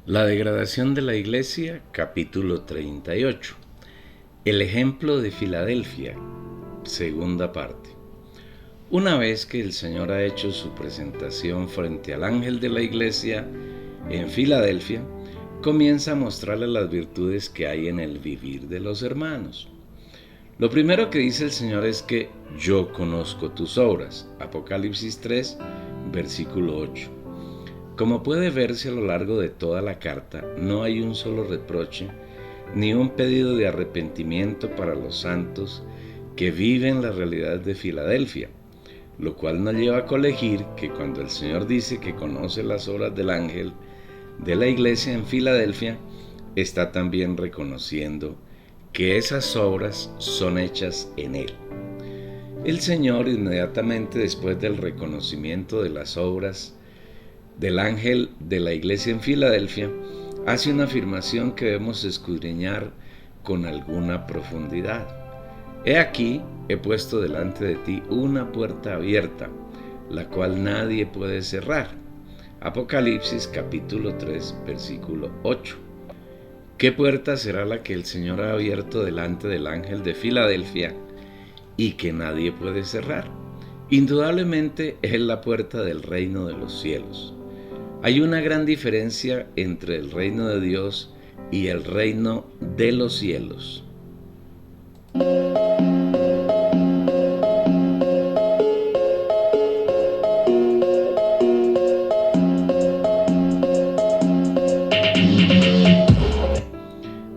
La degradación de la Iglesia, capítulo 38. El ejemplo de Filadelfia, segunda parte. Una vez que el Señor ha hecho su presentación frente al ángel de la Iglesia en Filadelfia, comienza a mostrarle las virtudes que hay en el vivir de los hermanos. Lo primero que dice el Señor es que yo conozco tus obras. Apocalipsis 3, versículo 8. Como puede verse a lo largo de toda la carta, no hay un solo reproche ni un pedido de arrepentimiento para los santos que viven la realidad de Filadelfia, lo cual nos lleva a colegir que cuando el Señor dice que conoce las obras del ángel de la iglesia en Filadelfia, está también reconociendo que esas obras son hechas en Él. El Señor, inmediatamente después del reconocimiento de las obras del ángel de la iglesia en Filadelfia, hace una afirmación que debemos escudriñar con alguna profundidad. He aquí, he puesto delante de ti una puerta abierta, la cual nadie puede cerrar. Apocalipsis capítulo 3, versículo 8. ¿Qué puerta será la que el Señor ha abierto delante del ángel de Filadelfia y que nadie puede cerrar? Indudablemente es la puerta del reino de los cielos. Hay una gran diferencia entre el reino de Dios y el reino de los cielos.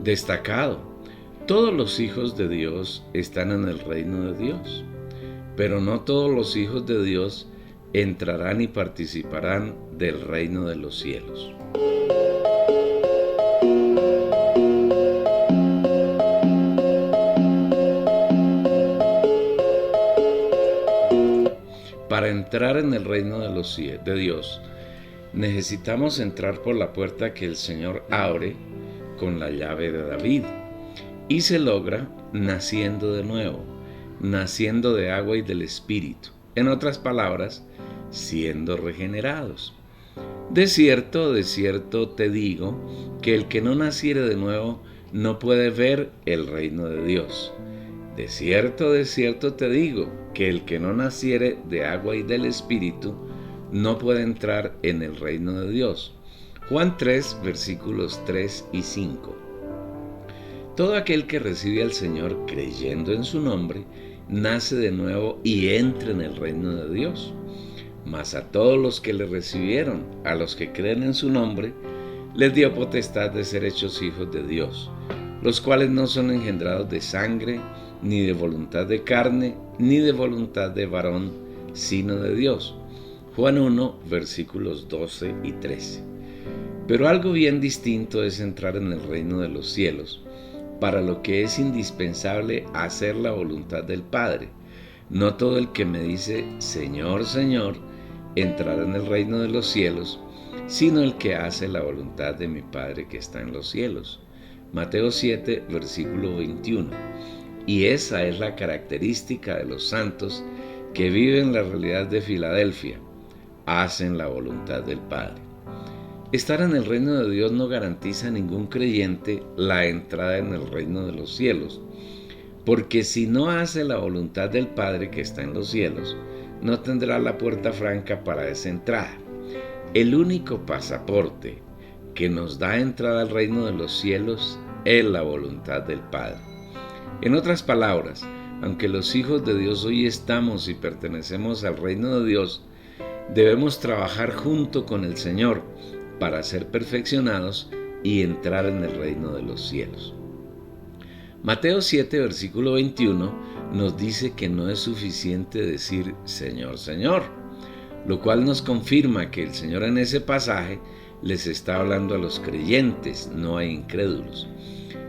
Destacado, todos los hijos de Dios están en el reino de Dios, pero no todos los hijos de Dios entrarán y participarán del reino de los cielos. Para entrar en el reino de Dios, necesitamos entrar por la puerta que el Señor abre con la llave de David, y se logra naciendo de nuevo, naciendo de agua y del Espíritu. En otras palabras, siendo regenerados. De cierto te digo, que el que no naciere de nuevo no puede ver el reino de Dios. De cierto te digo, que el que no naciere de agua y del Espíritu no puede entrar en el reino de Dios. Juan 3, versículos 3 y 5. Todo aquel que recibe al Señor creyendo en su nombre, nace de nuevo y entra en el reino de Dios. Mas a todos los que le recibieron, a los que creen en su nombre, les dio potestad de ser hechos hijos de Dios, los cuales no son engendrados de sangre, ni de voluntad de carne, ni de voluntad de varón, sino de Dios. Juan 1, versículos 12 y 13. Pero algo bien distinto es entrar en el reino de los cielos, para lo que es indispensable hacer la voluntad del Padre. No todo el que me dice, Señor, Señor, entrará en el reino de los cielos, sino el que hace la voluntad de mi Padre que está en los cielos. Mateo 7, versículo 21. Y esa es la característica de los santos que viven la realidad de Filadelfia. Hacen la voluntad del Padre. Estar en el reino de Dios no garantiza a ningún creyente la entrada en el reino de los cielos, porque si no hace la voluntad del Padre que está en los cielos, no tendrá la puerta franca para esa entrada. El único pasaporte que nos da entrada al reino de los cielos es la voluntad del Padre. En otras palabras, aunque los hijos de Dios hoy estamos y pertenecemos al reino de Dios, debemos trabajar junto con el Señor para ser perfeccionados y entrar en el reino de los cielos. Mateo 7, versículo 21 nos dice que no es suficiente decir Señor, Señor, lo cual nos confirma que el Señor en ese pasaje les está hablando a los creyentes, no a incrédulos.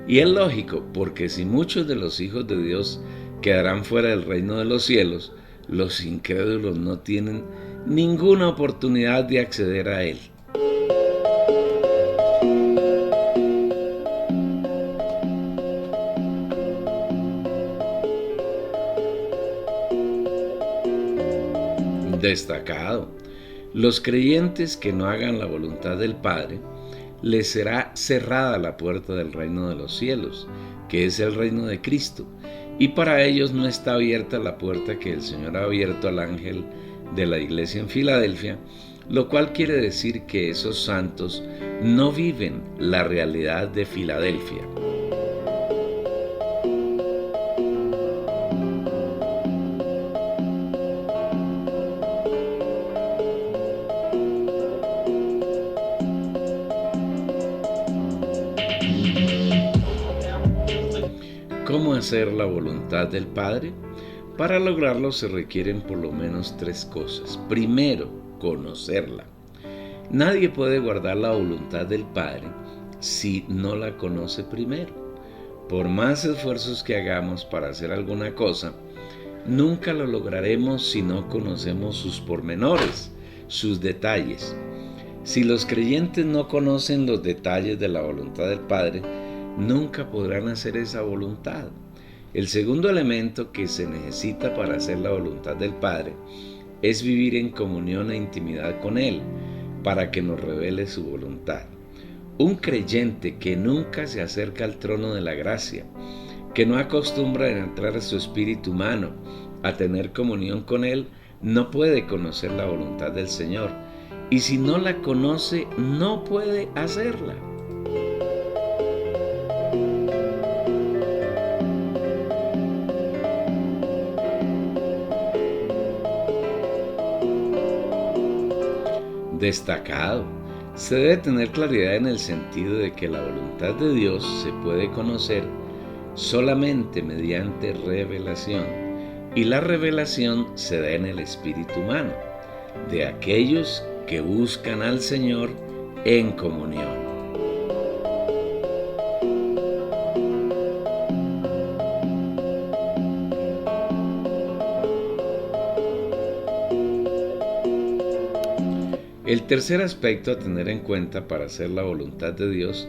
Y es lógico, porque si muchos de los hijos de Dios quedarán fuera del reino de los cielos, los incrédulos no tienen ninguna oportunidad de acceder a él. Destacado. Los creyentes que no hagan la voluntad del Padre les será cerrada la puerta del reino de los cielos, que es el reino de Cristo, y para ellos no está abierta la puerta que el Señor ha abierto al ángel de la iglesia en Filadelfia, lo cual quiere decir que esos santos no viven la realidad de Filadelfia. ¿Cómo hacer la voluntad del Padre? Para lograrlo se requieren por lo menos 3 cosas. Primero, conocerla. Nadie puede guardar la voluntad del Padre si no la conoce primero. Por más esfuerzos que hagamos para hacer alguna cosa, nunca lo lograremos si no conocemos sus pormenores, sus detalles. Si los creyentes no conocen los detalles de la voluntad del Padre, nunca podrán hacer esa voluntad. El segundo elemento que se necesita para hacer la voluntad del Padre es vivir en comunión e intimidad con Él, para que nos revele su voluntad. Un creyente que nunca se acerca al trono de la gracia, que no acostumbra a entrar a su espíritu humano, a tener comunión con Él, no puede conocer la voluntad del Señor. Y si no la conoce, no puede hacerla. Destacado. Se debe tener claridad en el sentido de que la voluntad de Dios se puede conocer solamente mediante revelación, y la revelación se da en el espíritu humano, de aquellos que buscan al Señor en comunión. El tercer aspecto a tener en cuenta para hacer la voluntad de Dios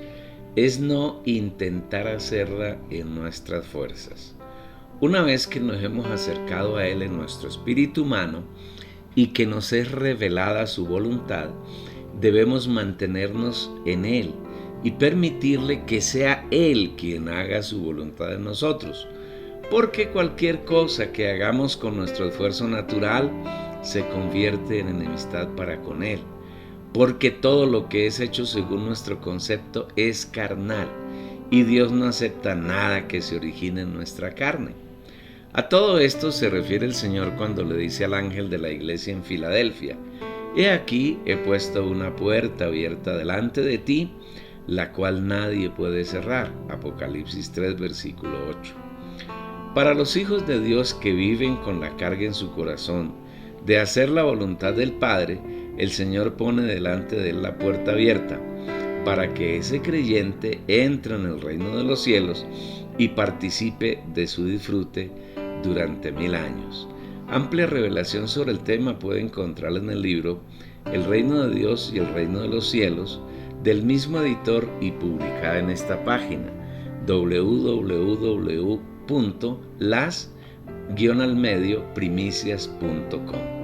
es no intentar hacerla en nuestras fuerzas. Una vez que nos hemos acercado a Él en nuestro espíritu humano y que nos es revelada su voluntad, debemos mantenernos en Él y permitirle que sea Él quien haga su voluntad en nosotros, porque cualquier cosa que hagamos con nuestro esfuerzo natural se convierte en enemistad para con Él, porque todo lo que es hecho según nuestro concepto es carnal, y Dios no acepta nada que se origine en nuestra carne. A todo esto se refiere el Señor cuando le dice al ángel de la iglesia en Filadelfia: He aquí, he puesto una puerta abierta delante de ti, la cual nadie puede cerrar. Apocalipsis 3, versículo 8. Para los hijos de Dios que viven con la carga en su corazón de hacer la voluntad del Padre, el Señor pone delante de él la puerta abierta para que ese creyente entre en el reino de los cielos y participe de su disfrute durante 1000 años. Amplia revelación sobre el tema puede encontrarla en el libro El reino de Dios y el reino de los cielos, del mismo editor y publicada en esta página www.las-primicias.com.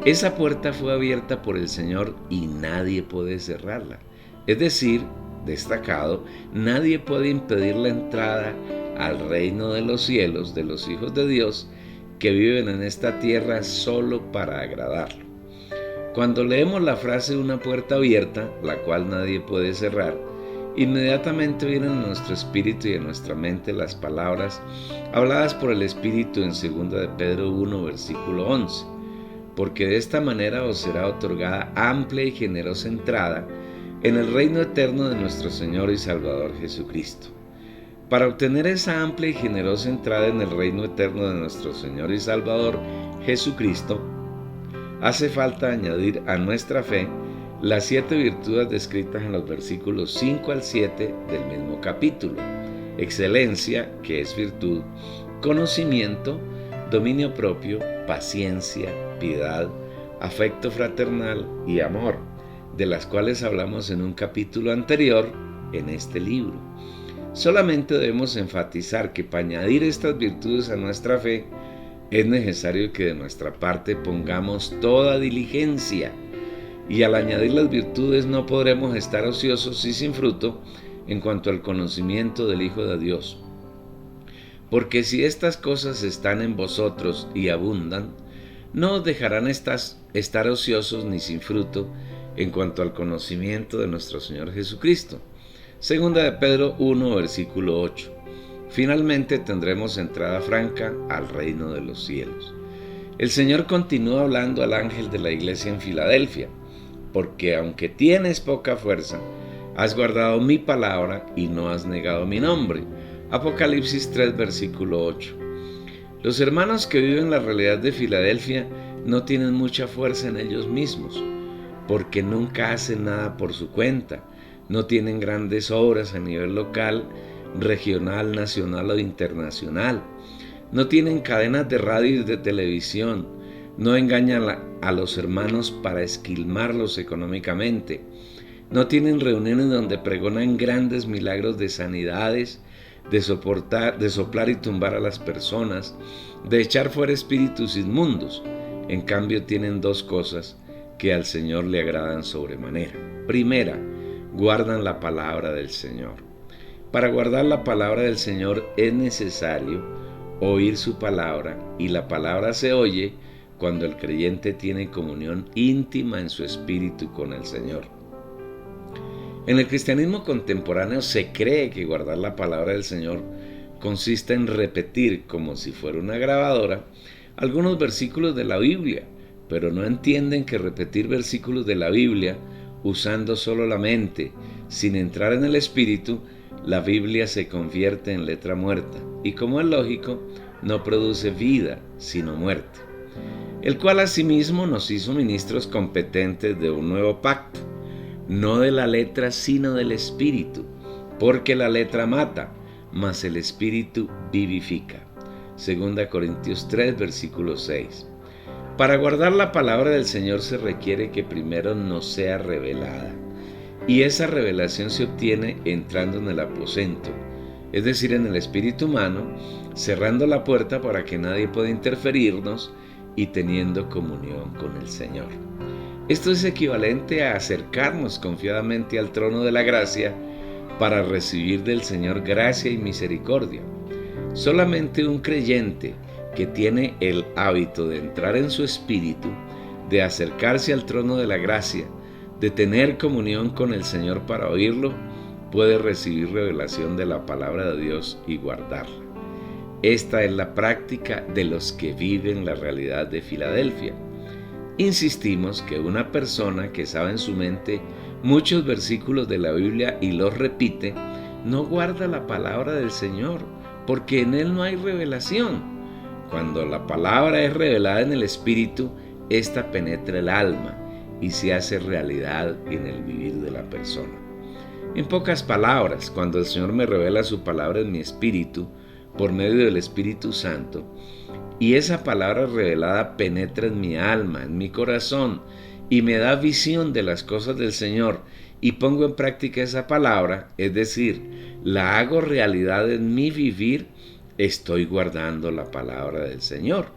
Esa puerta fue abierta por el Señor y nadie puede cerrarla. Es decir, destacado, nadie puede impedir la entrada al reino de los cielos de los hijos de Dios que viven en esta tierra solo para agradarlo. Cuando leemos la frase una puerta abierta, la cual nadie puede cerrar, inmediatamente vienen a nuestro espíritu y a nuestra mente las palabras habladas por el Espíritu en 2 de Pedro 1, versículo 11. Porque de esta manera os será otorgada amplia y generosa entrada en el reino eterno de nuestro Señor y Salvador Jesucristo. Para obtener esa amplia y generosa entrada en el reino eterno de nuestro Señor y Salvador Jesucristo, hace falta añadir a nuestra fe las 7 virtudes descritas en los versículos 5 al 7 del mismo capítulo: excelencia, que es virtud, conocimiento, dominio propio, paciencia, piedad, afecto fraternal y amor, de las cuales hablamos en un capítulo anterior en este libro. Solamente debemos enfatizar que para añadir estas virtudes a nuestra fe es necesario que de nuestra parte pongamos toda diligencia. y al añadir las virtudes no podremos estar ociosos y sin fruto en cuanto al conocimiento del Hijo de Dios. Porque si estas cosas están en vosotros y abundan, no os dejarán estar ociosos ni sin fruto en cuanto al conocimiento de nuestro Señor Jesucristo. Segunda de Pedro 1, versículo 8. Finalmente tendremos entrada franca al reino de los cielos. El Señor continúa hablando al ángel de la iglesia en Filadelfia, porque aunque tienes poca fuerza, has guardado mi palabra y no has negado mi nombre. Apocalipsis 3, versículo 8. Los hermanos que viven la realidad de Filadelfia no tienen mucha fuerza en ellos mismos, porque nunca hacen nada por su cuenta, no tienen grandes obras a nivel local, regional, nacional o internacional, no tienen cadenas de radio y de televisión, no engañan a los hermanos para esquilmarlos económicamente, no tienen reuniones donde pregonan grandes milagros de sanidades, de soplar y tumbar a las personas, de echar fuera espíritus inmundos. En cambio tienen dos cosas que al Señor le agradan sobremanera. Primera, guardan la palabra del Señor. Para guardar la palabra del Señor es necesario oír su palabra, y la palabra se oye cuando el creyente tiene comunión íntima en su espíritu con el Señor. En el cristianismo contemporáneo se cree que guardar la palabra del Señor consiste en repetir, como si fuera una grabadora, algunos versículos de la Biblia, pero no entienden que repetir versículos de la Biblia usando solo la mente, sin entrar en el espíritu, la Biblia se convierte en letra muerta y, como es lógico, no produce vida, sino muerte, el cual asimismo nos hizo ministros competentes de un nuevo pacto, no de la letra sino del espíritu, porque la letra mata, mas el espíritu vivifica. 2 Corintios 3, versículo 6. Para guardar la palabra del Señor se requiere que primero nos sea revelada, y esa revelación se obtiene entrando en el aposento, es decir, en el espíritu humano, cerrando la puerta para que nadie pueda interferirnos y teniendo comunión con el Señor. Esto es equivalente a acercarnos confiadamente al trono de la gracia para recibir del Señor gracia y misericordia. Solamente un creyente que tiene el hábito de entrar en su espíritu, de acercarse al trono de la gracia, de tener comunión con el Señor para oírlo, puede recibir revelación de la palabra de Dios y guardarla. Esta es la práctica de los que viven la realidad de Filadelfia. Insistimos que una persona que sabe en su mente muchos versículos de la Biblia y los repite, no guarda la palabra del Señor, porque en él no hay revelación. Cuando la palabra es revelada en el Espíritu, ésta penetra el alma y se hace realidad en el vivir de la persona. En pocas palabras, cuando el Señor me revela su palabra en mi espíritu, por medio del Espíritu Santo, y esa palabra revelada penetra en mi alma, en mi corazón, y me da visión de las cosas del Señor, y pongo en práctica esa palabra, es decir, la hago realidad en mi vivir, estoy guardando la palabra del Señor.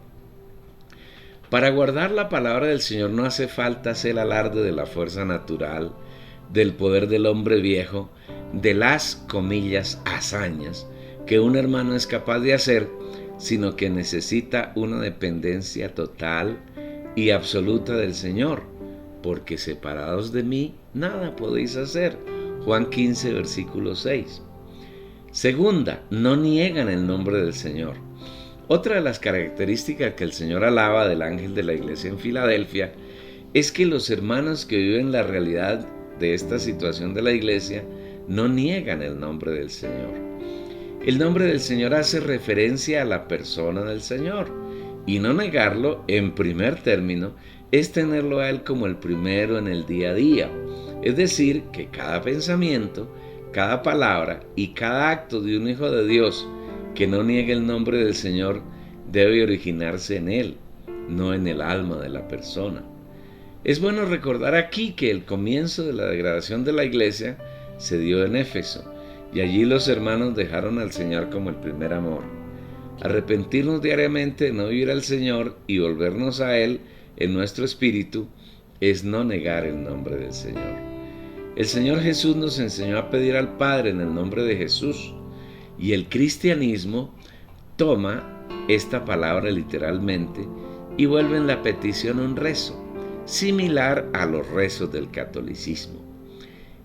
Para guardar la palabra del Señor no hace falta hacer alarde de la fuerza natural, del poder del hombre viejo, de las, comillas, hazañas que un hermano es capaz de hacer, sino que necesita una dependencia total y absoluta del Señor, porque separados de mí nada podéis hacer. Juan 15, versículo 6. Segunda, no niegan el nombre del Señor. Otra de las características que el Señor alaba del ángel de la iglesia en Filadelfia es que los hermanos que viven la realidad de esta situación de la iglesia no niegan el nombre del Señor. El nombre del Señor hace referencia a la persona del Señor, y no negarlo, en primer término, es tenerlo a Él como el primero en el día a día. Es decir, que cada pensamiento, cada palabra y cada acto de un hijo de Dios que no niegue el nombre del Señor debe originarse en Él, no en el alma de la persona. Es bueno recordar aquí que el comienzo de la degradación de la iglesia se dio en Éfeso, y allí los hermanos dejaron al Señor como el primer amor. Arrepentirnos diariamente de no vivir al Señor y volvernos a Él en nuestro espíritu es no negar el nombre del Señor. El Señor Jesús nos enseñó a pedir al Padre en el nombre de Jesús, y el cristianismo toma esta palabra literalmente y vuelve en la petición un rezo, similar a los rezos del catolicismo.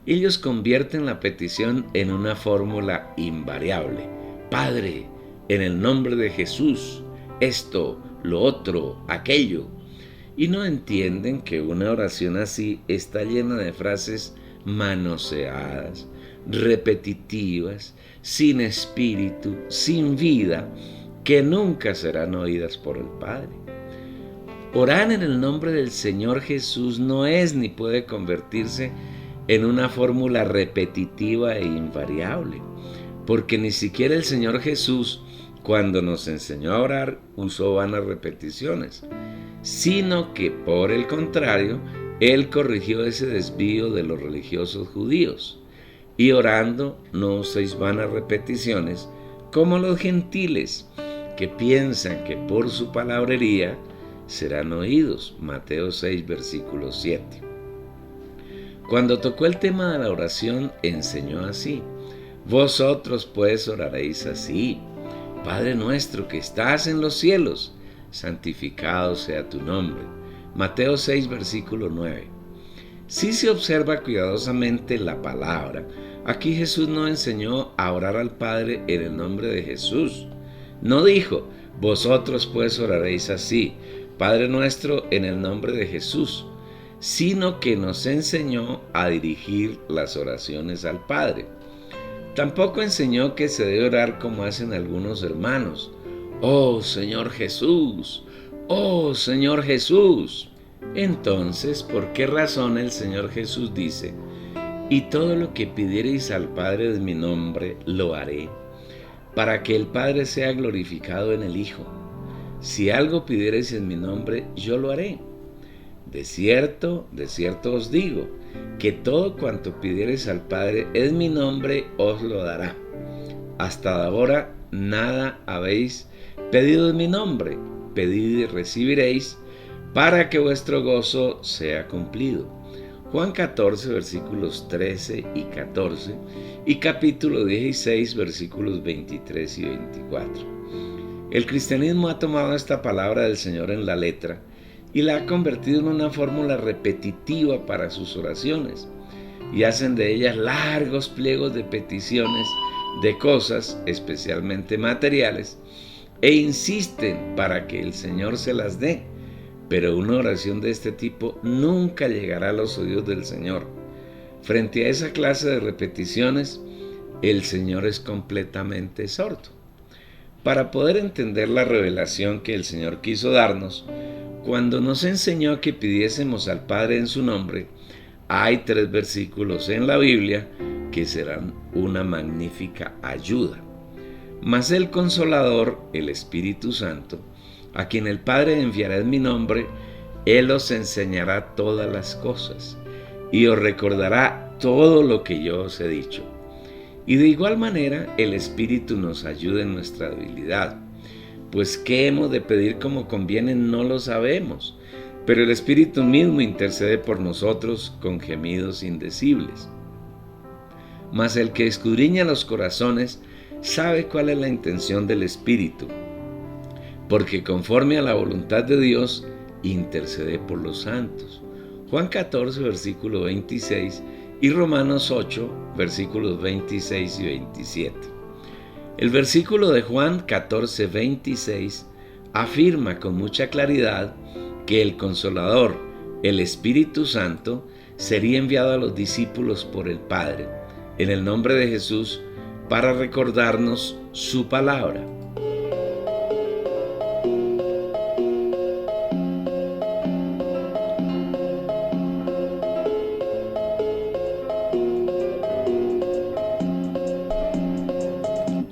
Ellos convierten la petición en una fórmula invariable. Padre, en el nombre de Jesús, esto, lo otro, aquello. Y no entienden que una oración así está llena de frases manoseadas, repetitivas, sin espíritu, sin vida, que nunca serán oídas por el Padre. Orar en el nombre del Señor Jesús no es ni puede convertirse en una fórmula repetitiva e invariable, porque ni siquiera el Señor Jesús, cuando nos enseñó a orar, usó vanas repeticiones, sino que por el contrario, Él corrigió ese desvío de los religiosos judíos, y orando no uséis vanas repeticiones como los gentiles, que piensan que por su palabrería serán oídos. Mateo 6, versículo 7. Cuando tocó el tema de la oración, enseñó así: vosotros pues oraréis así: Padre nuestro que estás en los cielos, santificado sea tu nombre. Mateo 6, versículo 9. Si se observa cuidadosamente la palabra, aquí Jesús no enseñó a orar al Padre en el nombre de Jesús. No dijo: vosotros pues oraréis así: Padre nuestro en el nombre de Jesús, sino que nos enseñó a dirigir las oraciones al Padre. Tampoco enseñó que se debe orar como hacen algunos hermanos: oh Señor Jesús, oh Señor Jesús. Entonces, ¿por qué razón el Señor Jesús dice: y todo lo que pidiereis al Padre en mi nombre, lo haré, para que el Padre sea glorificado en el Hijo? Si algo pidiereis en mi nombre, yo lo haré. De cierto os digo, que todo cuanto pidiereis al Padre en mi nombre, os lo dará. Hasta ahora nada habéis pedido en mi nombre. Pedid y recibiréis, para que vuestro gozo sea cumplido. Juan 14, versículos 13 y 14, y capítulo 16, versículos 23 y 24. El cristianismo ha tomado esta palabra del Señor en la letra y la ha convertido en una fórmula repetitiva para sus oraciones, y hacen de ellas largos pliegos de peticiones de cosas, especialmente materiales, e insisten para que el Señor se las dé. Pero una oración de este tipo nunca llegará a los oídos del Señor. Frente a esa clase de repeticiones, el Señor es completamente sordo. Para poder entender la revelación que el Señor quiso darnos, cuando nos enseñó que pidiésemos al Padre en su nombre, hay 3 versículos en la Biblia que serán una magnífica ayuda. Mas el Consolador, el Espíritu Santo, a quien el Padre enviará en mi nombre, Él os enseñará todas las cosas y os recordará todo lo que yo os he dicho. Y de igual manera el Espíritu nos ayuda en nuestra debilidad, pues qué hemos de pedir como conviene no lo sabemos, pero el Espíritu mismo intercede por nosotros con gemidos indecibles. Mas el que escudriña los corazones sabe cuál es la intención del Espíritu, porque conforme a la voluntad de Dios intercede por los santos. Juan 14, versículo 26 y Romanos 8, versículos 26 y 27. El versículo de Juan 14, 26 afirma con mucha claridad que el Consolador, el Espíritu Santo, sería enviado a los discípulos por el Padre, en el nombre de Jesús, para recordarnos su palabra.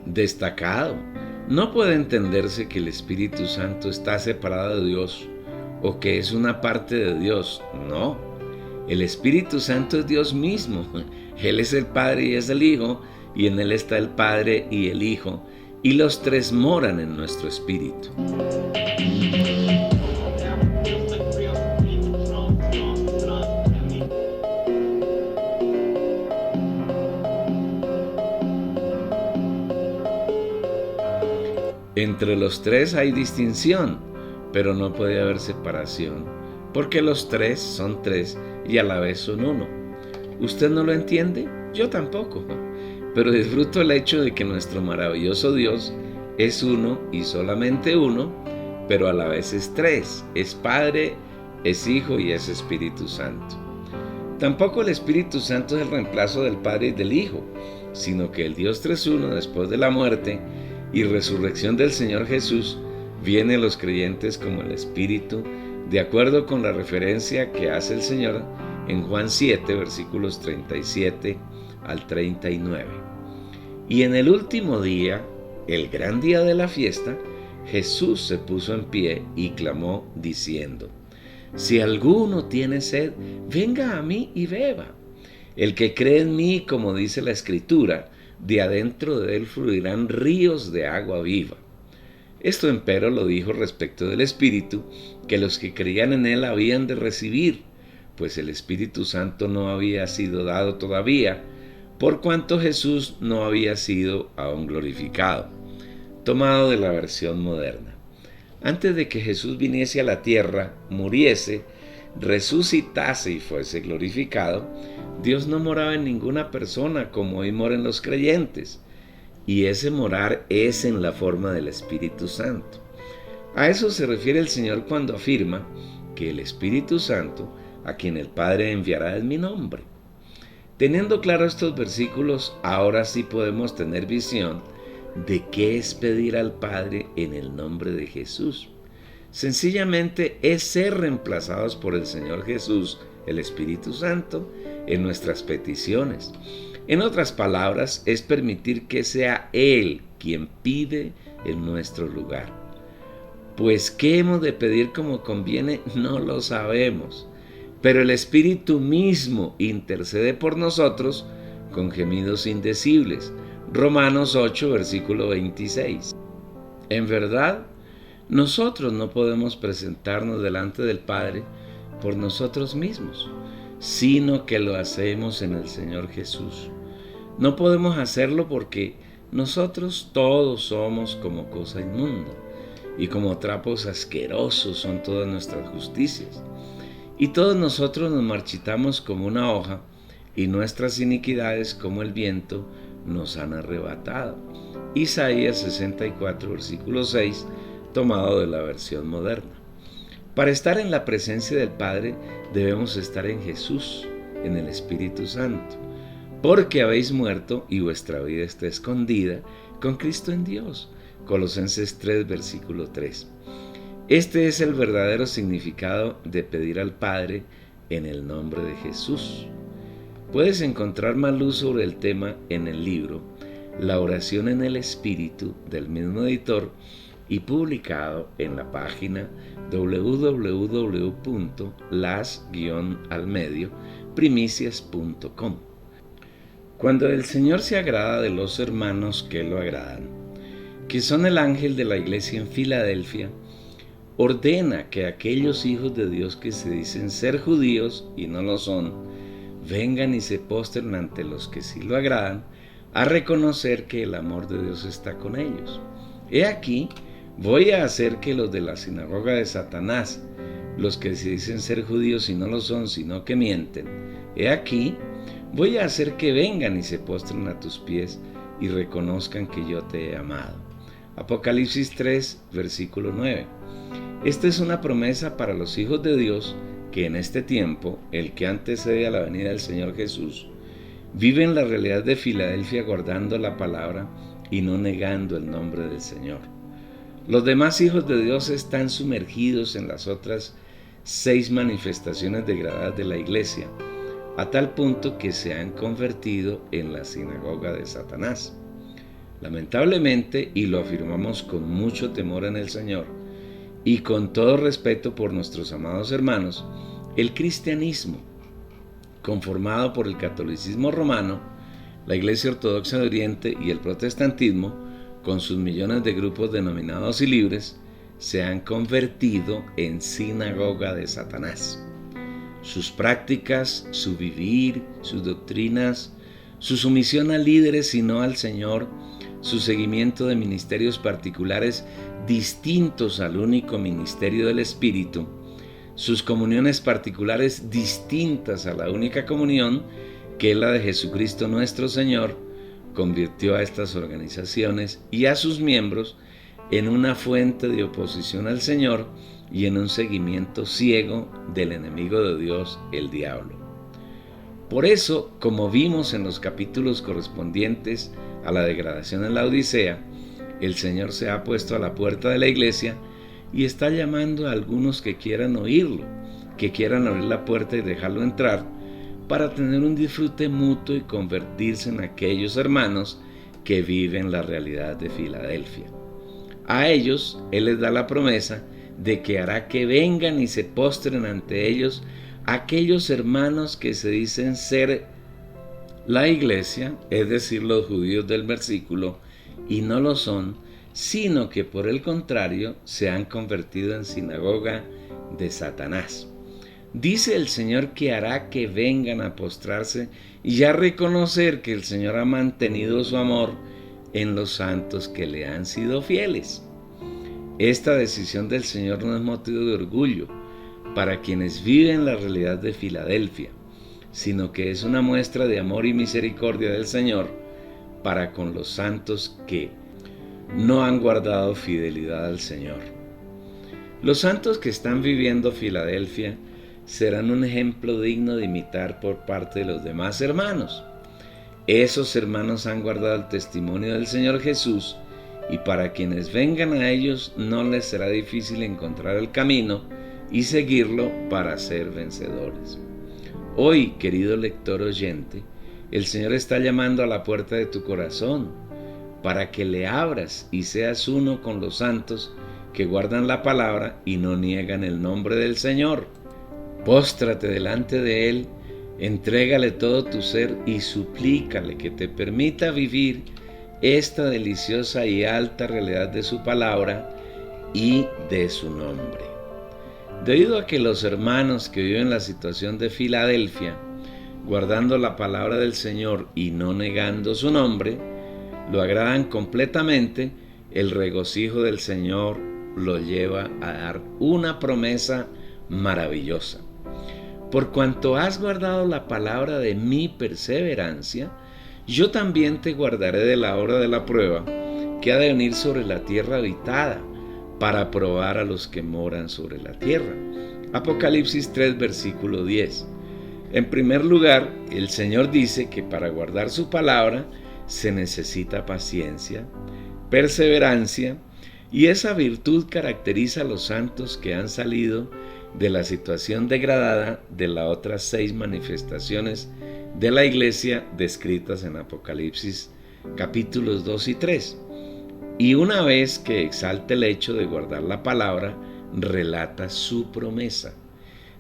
Destacado. No puede entenderse que el Espíritu Santo está separado de Dios o que es una parte de Dios. No, el Espíritu Santo es Dios mismo. Él es el Padre y es el Hijo, y en Él está el Padre y el Hijo, y los 3 moran en nuestro espíritu. Entre los tres hay distinción, pero no puede haber separación, porque los tres son tres y a la vez son uno. ¿Usted no lo entiende? Yo tampoco, pero disfruto el hecho de que nuestro maravilloso Dios es uno y solamente uno, pero a la vez es tres, es Padre, es Hijo y es Espíritu Santo. Tampoco el Espíritu Santo es el reemplazo del Padre y del Hijo, sino que el Dios Triuno, después de la muerte y resurrección del Señor Jesús, viene a los creyentes como el Espíritu, de acuerdo con la referencia que hace el Señor en Juan 7, versículos 37 al 39. Y en el último día, el gran día de la fiesta, Jesús se puso en pie y clamó diciendo: si alguno tiene sed, venga a mí y beba. El que cree en mí, como dice la Escritura, de adentro de él fluirán ríos de agua viva. Esto empero lo dijo respecto del Espíritu, que los que creían en él habían de recibir, pues el Espíritu Santo no había sido dado todavía, por cuanto Jesús no había sido aún glorificado. Tomado de la versión moderna. Antes de que Jesús viniese a la tierra, muriese, resucitase y fuese glorificado, Dios no moraba en ninguna persona como hoy moran los creyentes, y ese morar es en la forma del Espíritu Santo. A eso se refiere el Señor cuando afirma que el Espíritu Santo, a quien el Padre enviará en mi nombre. Teniendo claro estos versículos, ahora sí podemos tener visión de qué es pedir al Padre en el nombre de Jesús. Sencillamente es ser reemplazados por el Señor Jesús, el Espíritu Santo, en nuestras peticiones. En otras palabras, es permitir que sea Él quien pide en nuestro lugar. Pues ¿qué hemos de pedir como conviene? No lo sabemos, pero el Espíritu mismo intercede por nosotros con gemidos indecibles. Romanos 8, versículo 26. En verdad, nosotros no podemos presentarnos delante del Padre por nosotros mismos, sino que lo hacemos en el Señor Jesús. No podemos hacerlo porque nosotros todos somos como cosa inmunda, y como trapos asquerosos son todas nuestras justicias. Y todos nosotros nos marchitamos como una hoja, y nuestras iniquidades como el viento nos han arrebatado. Isaías 64, versículo 6, tomado de la versión moderna. Para estar en la presencia del Padre debemos estar en Jesús, en el Espíritu Santo, porque habéis muerto y vuestra vida está escondida con Cristo en Dios. Colosenses 3, versículo 3. Este es el verdadero significado de pedir al Padre en el nombre de Jesús. Puedes encontrar más luz sobre el tema en el libro La oración en el Espíritu del mismo editor y publicado en la página www.las-almedio-primicias.com. Cuando el Señor se agrada de los hermanos que lo agradan, que son el ángel de la iglesia en Filadelfia, ordena que aquellos hijos de Dios que se dicen ser judíos y no lo son, vengan y se postren ante los que sí lo agradan, a reconocer que el amor de Dios está con ellos. He aquí, voy a hacer que los de la sinagoga de Satanás, los que se dicen ser judíos y no lo son, sino que mienten, he aquí, voy a hacer que vengan y se postren a tus pies y reconozcan que yo te he amado. Apocalipsis 3, versículo 9. Esta es una promesa para los hijos de Dios que en este tiempo, el que antecede a la venida del Señor Jesús, vive en la realidad de Filadelfia guardando la palabra y no negando el nombre del Señor. Los demás hijos de Dios están sumergidos en las otras 6 manifestaciones degradadas de la iglesia, a tal punto que se han convertido en la sinagoga de Satanás. Lamentablemente, y lo afirmamos con mucho temor en el Señor, y con todo respeto por nuestros amados hermanos, el cristianismo, conformado por el catolicismo romano, la Iglesia Ortodoxa de Oriente y el protestantismo, con sus millones de grupos denominados y libres, se han convertido en sinagoga de Satanás. Sus prácticas, su vivir, sus doctrinas, su sumisión a líderes y no al Señor, su seguimiento de ministerios particulares distintos al único ministerio del Espíritu, sus comuniones particulares distintas a la única comunión, que es la de Jesucristo nuestro Señor, convirtió a estas organizaciones y a sus miembros en una fuente de oposición al Señor y en un seguimiento ciego del enemigo de Dios, el diablo. Por eso, como vimos en los capítulos correspondientes a la degradación en la Odisea, el Señor se ha puesto a la puerta de la iglesia y está llamando a algunos que quieran oírlo, que quieran abrir la puerta y dejarlo entrar, para tener un disfrute mutuo y convertirse en aquellos hermanos que viven la realidad de Filadelfia. A ellos, Él les da la promesa de que hará que vengan y se postren ante ellos aquellos hermanos que se dicen ser la iglesia, es decir, los judíos del versículo, y no lo son, sino que por el contrario se han convertido en sinagoga de Satanás. Dice el Señor que hará que vengan a postrarse y a reconocer que el Señor ha mantenido su amor en los santos que le han sido fieles. Esta decisión del Señor no es motivo de orgullo para quienes viven la realidad de Filadelfia, sino que es una muestra de amor y misericordia del Señor para con los santos que no han guardado fidelidad al Señor. Los santos que están viviendo Filadelfia serán un ejemplo digno de imitar por parte de los demás hermanos. Esos hermanos han guardado el testimonio del Señor Jesús, y para quienes vengan a ellos no les será difícil encontrar el camino y seguirlo para ser vencedores. Hoy, querido lector oyente, el Señor está llamando a la puerta de tu corazón para que le abras y seas uno con los santos que guardan la palabra y no niegan el nombre del Señor. Póstrate delante de Él, entrégale todo tu ser y suplícale que te permita vivir esta deliciosa y alta realidad de su palabra y de su nombre. Debido a que los hermanos que viven la situación de Filadelfia, guardando la palabra del Señor y no negando su nombre, lo agradan completamente, el regocijo del Señor lo lleva a dar una promesa maravillosa. Por cuanto has guardado la palabra de mi perseverancia, yo también te guardaré de la hora de la prueba que ha de venir sobre la tierra habitada, para probar a los que moran sobre la tierra. Apocalipsis 3, versículo 10. En primer lugar, el Señor dice que para guardar su palabra se necesita paciencia, perseverancia, y esa virtud caracteriza a los santos que han salido de la situación degradada de las otras 6 manifestaciones de la iglesia descritas en Apocalipsis capítulos 2 y 3. Y una vez que exalta el hecho de guardar la palabra, relata su promesa: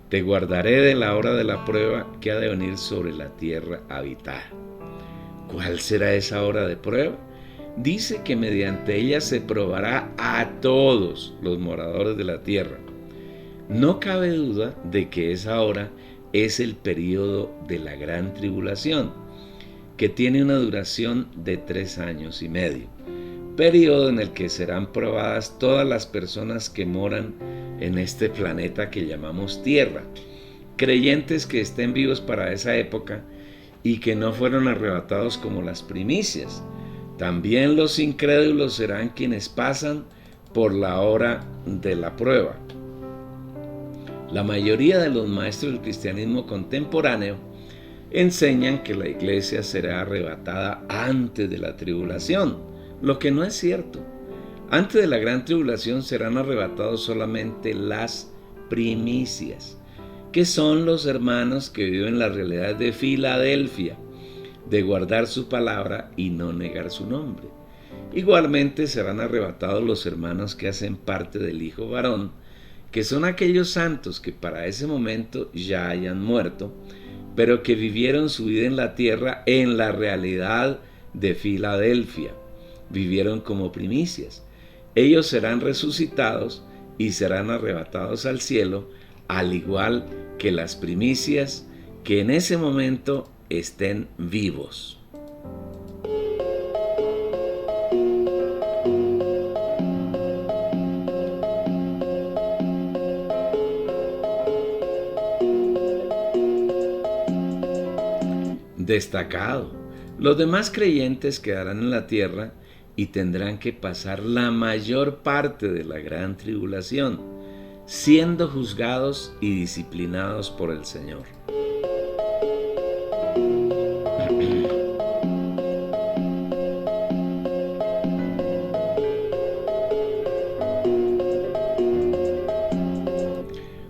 te guardaré de la hora de la prueba que ha de venir sobre la tierra habitada. ¿Cuál será esa hora de prueba? Dice que mediante ella se probará a todos los moradores de la tierra. No cabe duda de que esa hora es el período de la gran tribulación, que tiene una duración de 3 años y medio, período en el que serán probadas todas las personas que moran en este planeta que llamamos Tierra, creyentes que estén vivos para esa época y que no fueron arrebatados como las primicias. También los incrédulos serán quienes pasan por la hora de la prueba. La mayoría de los maestros del cristianismo contemporáneo enseñan que la iglesia será arrebatada antes de la tribulación, lo que no es cierto. Antes de la gran tribulación serán arrebatados solamente las primicias, que son los hermanos que viven la realidad de Filadelfia, de guardar su palabra y no negar su nombre. Igualmente serán arrebatados los hermanos que hacen parte del Hijo varón, que son aquellos santos que para ese momento ya hayan muerto, pero que vivieron su vida en la tierra en la realidad de Filadelfia. Vivieron como primicias. Ellos serán resucitados y serán arrebatados al cielo, al igual que las primicias que en ese momento estén vivos. destacado. Los demás creyentes quedarán en la tierra y tendrán que pasar la mayor parte de la gran tribulación, siendo juzgados y disciplinados por el Señor.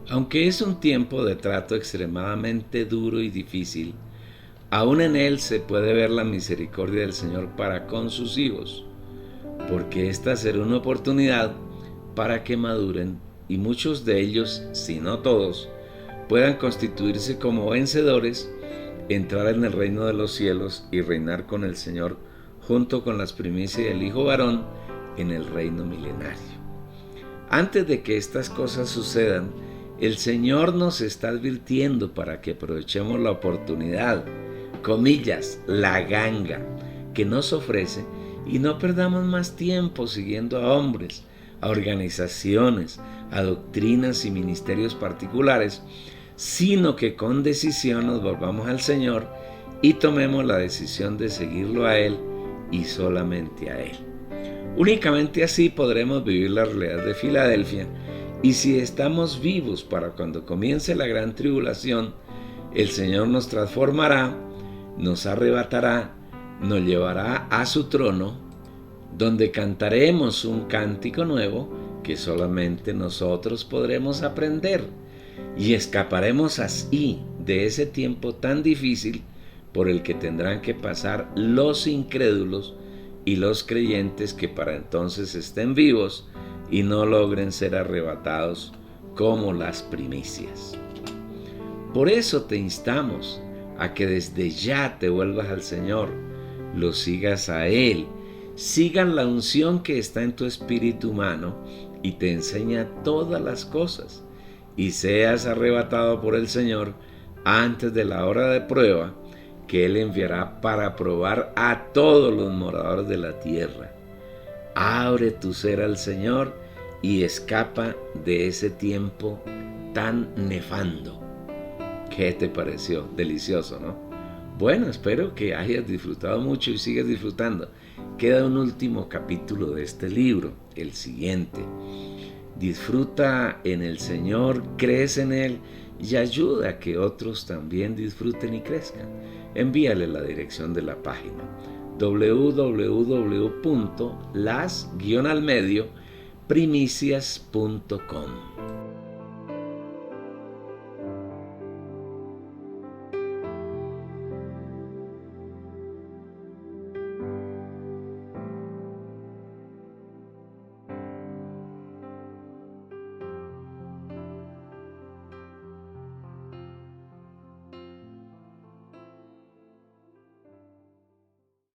Aunque es un tiempo de trato extremadamente duro y difícil, aún en él se puede ver la misericordia del Señor para con sus hijos, porque esta será una oportunidad para que maduren y muchos de ellos, si no todos, puedan constituirse como vencedores, entrar en el reino de los cielos y reinar con el Señor junto con las primicias del Hijo varón en el reino milenario. Antes de que estas cosas sucedan, el Señor nos está advirtiendo para que aprovechemos la oportunidad, comillas, la ganga, que nos ofrece y no perdamos más tiempo siguiendo a hombres, a organizaciones, a doctrinas y ministerios particulares, sino que con decisión nos volvamos al Señor y tomemos la decisión de seguirlo a Él y solamente a Él. Únicamente así podremos vivir la realidad de Filadelfia, y si estamos vivos para cuando comience la gran tribulación, el Señor nos transformará, nos arrebatará, nos llevará a su trono, donde cantaremos un cántico nuevo que solamente nosotros podremos aprender, y escaparemos así de ese tiempo tan difícil por el que tendrán que pasar los incrédulos y los creyentes que para entonces estén vivos y no logren ser arrebatados como las primicias. Por eso te instamos a que desde ya te vuelvas al Señor, lo sigas a Él, sigan la unción que está en tu espíritu humano y te enseña todas las cosas, y seas arrebatado por el Señor antes de la hora de prueba que Él enviará para probar a todos los moradores de la tierra. Abre tu ser al Señor y escapa de ese tiempo tan nefando. ¿Qué te pareció? Delicioso, ¿no? Bueno, espero que hayas disfrutado mucho y sigas disfrutando. Queda un último capítulo de este libro, el siguiente. Disfruta en el Señor, crece en Él y ayuda a que otros también disfruten y crezcan. Envíale la dirección de la página www.las-primicias.com.